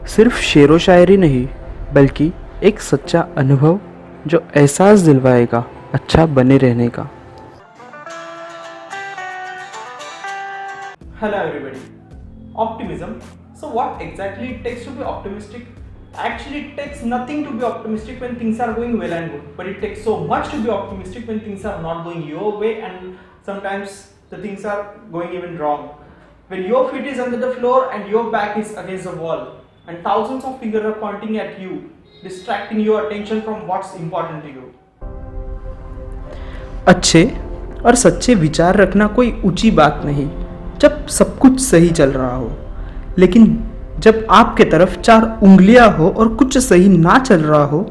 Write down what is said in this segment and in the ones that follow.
सिर्फ शेरो शायरी नहीं, बल्कि एक सच्चा अनुभव जो एहसास दिलवाएगा अच्छा बने रहने का। Hello everybody. Optimism. So what exactly it takes to be optimistic? Actually it takes nothing to be optimistic when things are going well and good. But it takes so much to be optimistic when things are not going your way and sometimes the things are going even wrong. When your feet is under the floor and your back is against the wall and thousands of fingers are pointing at you, distracting your attention from what's important to you. अच्छे और सच्चे विचार रखना कोई ऊंची बात नहीं जब सब कुछ सही चल रहा हो, लेकिन जब आपके तरफ 4 उंगलियां हो और कुछ सही ना चल रहा हो,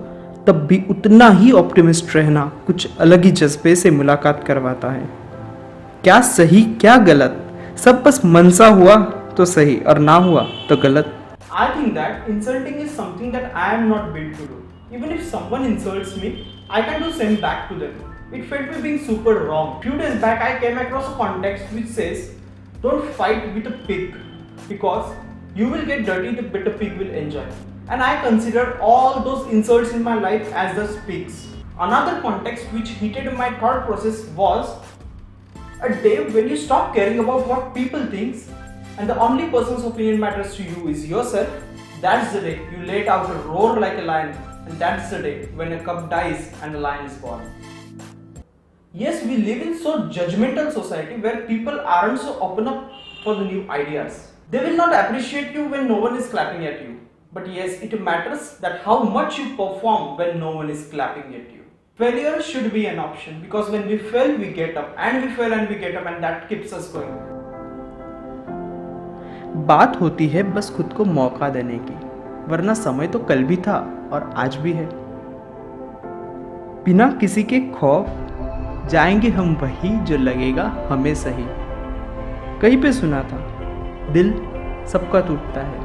तब भी उतना ही ऑप्टिमिस्ट रहना कुछ अलग ही जज्बे से मुलाकात करवाता है। क्या सही क्या गलत, सब बस मनसा हुआ तो सही और ना हुआ तो गलत। I think that insulting is something that I am not built to do. Even if someone insults me, I can do same back to them. It felt me being super wrong. Few days back I came across a context which says, don't fight with a pig because you will get dirty but the pig will enjoy. And I considered all those insults in my life as the pigs. Another context which heated my thought process was a day when you stop caring about what people think and the only person's opinion matters to you is yourself. That's the day you let out a roar like a lion, and that's the day when a cub dies and a lion is born. Yes, we live in so judgmental society where people aren't so open up for the new ideas. They will not appreciate you when no one is clapping at you. But yes, it matters that how much you perform when no one is clapping at you. Failure should be an option because when we fail, we get up, and we fail and we get up, and that keeps us going. बात होती है बस खुद को मौका देने की, वरना समय तो कल भी था और आज भी है। बिना किसी के खौफ जाएंगे हम वही जो लगेगा हमें सही। कहीं पे सुना था, दिल सबका टूटता है,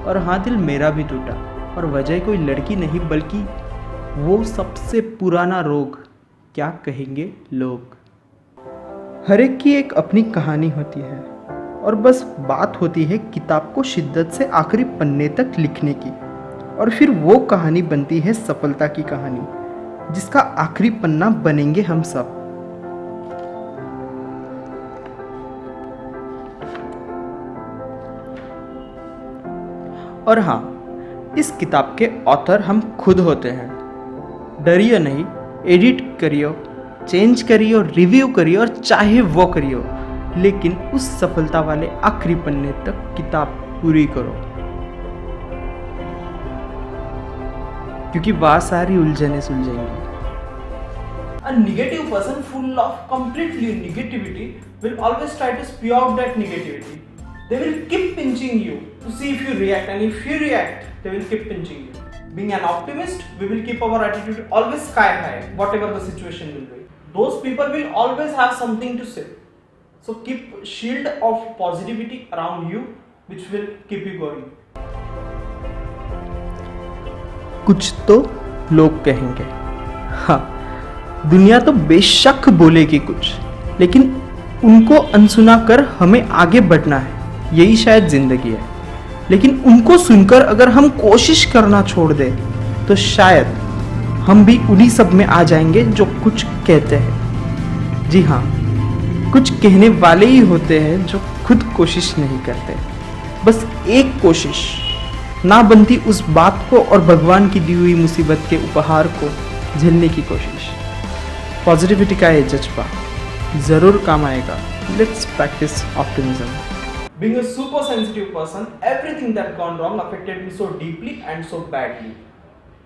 और हाँ दिल मेरा भी टूटा, और वजह कोई लड़की नहीं बल्कि वो सबसे पुराना रोग, क्या कहेंगे लोग। हर एक की एक अपनी कहानी होती है और बस बात होती है किताब को शिद्दत से आखिरी पन्ने तक लिखने की, और फिर वो कहानी बनती है सफलता की कहानी, जिसका आखिरी पन्ना बनेंगे हम सब। और हाँ, इस किताब के ऑथर हम खुद होते हैं। डरियो नहीं, एडिट करियो, चेंज करियो, रिव्यू करियो और चाहे वो करियो, लेकिन उस सफलता वाले आखिरी पन्ने तक किताब पूरी करो, क्योंकि वह सारी उलझने सुलझेंगी। A negative person full of completely negativity will always try to spew out that negativity. They will keep pinching you to see if you react, and if you react, they will keep pinching you. Being an optimist, we will keep our attitude always sky high, whatever the situation will be. Those people will always have something to say. So keep shield of positivity around you, which will keep you going. कुछ तो लोग कहेंगे, हाँ दुनिया तो बेशक बोलेगी कुछ, लेकिन उनको अनसुना कर हमें आगे बढ़ना है, यही शायद जिंदगी है। लेकिन उनको सुनकर अगर हम कोशिश करना छोड़ दें तो शायद हम भी उन्हीं सब में आ जाएंगे जो कुछ कहते हैं। जी हाँ, कुछ कहने वाले ही होते हैं जो खुद कोशिश नहीं करते। बस एक कोशिश ना बनती उस बात को और भगवान की दी हुई मुसीबत के उपहार को झेलने की कोशिश। पॉजिटिविटी का ये जज्बा ज़रूर काम आएगा। Let's practice optimism. Being a super sensitive person, everything that gone wrong affected me so deeply and so badly.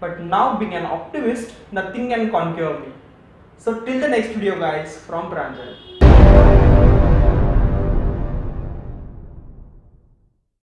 But now being an optimist, nothing can conquer me. So till the next video guys, from Pranjal.